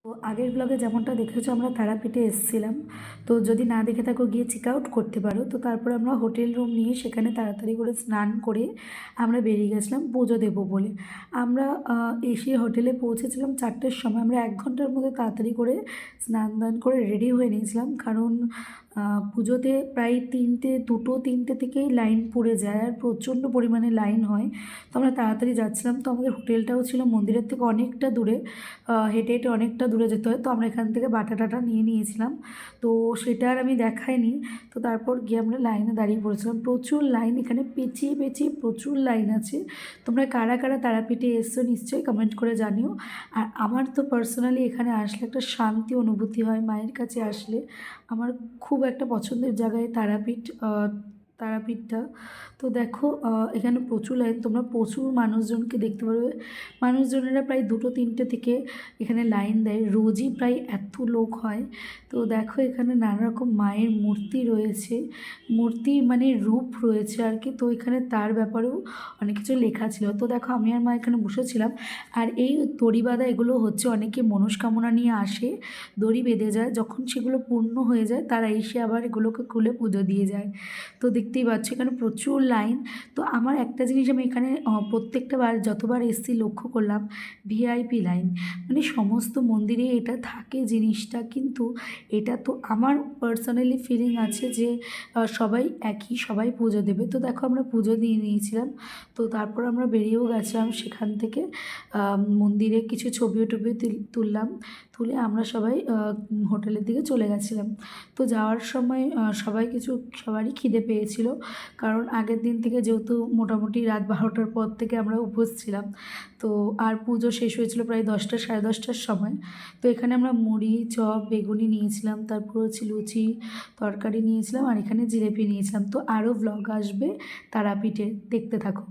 তো আগের ব্লগে যেমনটা দেখেছো আমরা তারাপীঠে এসেছিলাম। তো যদি না দেখে থাকো গিয়ে চেক আউট করতে পারো। তো তারপর আমরা হোটেল রুম নিয়ে সেখানে তাড়াতাড়ি করে স্নান করে আমরা বেরিয়ে গেছিলাম পুজো দেবো বলে। আমরা এসে হোটেলে পৌঁছেছিলাম 4টের সময়। আমরা 1 ঘন্টার মধ্যে তাড়াতাড়ি করে স্নান দান করে রেডি হয়ে নিয়েছিলাম, কারণ পুজোতে প্রায় 2টো 3টে থেকেই লাইন পড়ে যায় আর প্রচণ্ড পরিমাণে লাইন হয়। তো আমরা তাড়াতাড়ি যাচ্ছিলাম। তো আমাদের হোটেলটাও ছিল মন্দিরের থেকে অনেকটা দূরে, হেঁটে হেঁটে অনেকটা দূরে যেতে হয়। তো আমরা এখান থেকে বাটা টাটা নিয়ে নিয়েছিলাম। তো সেটা আর আমি দেখাইনি। তো তারপর গিয়ে আমরা লাইনে দাঁড়িয়ে পড়েছিলাম। প্রচুর লাইন, এখানে পেঁচিয়ে পেঁচিয়ে প্রচুর লাইন আছে। তোমরা কারা কারা তারাপীঠে এসছো নিশ্চয়ই কমেন্ট করে জানিও। আর আমার তো পার্সোনালি এখানে আসলে একটা শান্তি অনুভূতি হয় মায়ের কাছে আসলে। আমার খুব একটা পছন্দের জায়গায় তারাপীঠটা। তো দেখো এখানে প্রচুর লাইন, তোমরা প্রচুর মানুষজনকে দেখতে পারবে। মানুষজনেরা প্রায় 2টো 3টে থেকে এখানে লাইন দেয়, রোজই প্রায় এত লোক হয়। তো দেখো এখানে নানা রকম মায়ের মূর্তি রয়েছে, মূর্তি মানে রূপ রয়েছে আর কি। তো এখানে তার ব্যাপারেও অনেক কিছু লেখা ছিল। তো দেখো আমি আর মা এখানে বসেছিলাম। আর এই দড়ি বাঁধা এগুলো হচ্ছে অনেকে মনস্কামনা নিয়ে আসে, দড়ি বেঁধে যায়, যখন সেগুলো পূর্ণ হয়ে যায় তারা এসে আবার এগুলোকে খুলে পুজো দিয়ে যায়। তো দেখতেই পাচ্ছ এখানে প্রচুর লাইন। তো আমার একটা জিনিস আমি এখানে প্রত্যেকটা বার যতবার এসছি লক্ষ্য করলাম, ভিআইপি লাইন। মানে সমস্ত মন্দিরে এটা থাকে জিনিসটা, কিন্তু এটা তো আমার পার্সোনালি ফিলিং আছে যে সবাই একই, সবাই পুজো দেবে। তো দেখো আমরা পুজো দিয়ে নিয়েছিলাম। তো তারপর আমরা বেরিয়েও গেছিলাম সেখান থেকে। মন্দিরে কিছু ছবিও টবিও তুললাম, তুলে আমরা সবাই হোটেলের দিকে চলে গেছিলাম। তো যাওয়ার সময় সবারই খিদে পেয়েছিল, কারণ আগের দিন থেকে যেহেতু মোটামুটি রাত 12টার পর থেকে আমরা উপোস ছিলাম। তো আর পুজো শেষ হয়েছিল প্রায় 10টা সাড়ে 10টার সময়। তো এখানে আমরা মুড়ি চপ বেগুনি নিয়েছিলাম, তারপর হচ্ছে লুচি তরকারি নিয়েছিলাম, আর এখানে জিলেপি নিয়েছিলাম। তো আরও ব্লগ আসবে তারাপীঠে, দেখতে থাকো।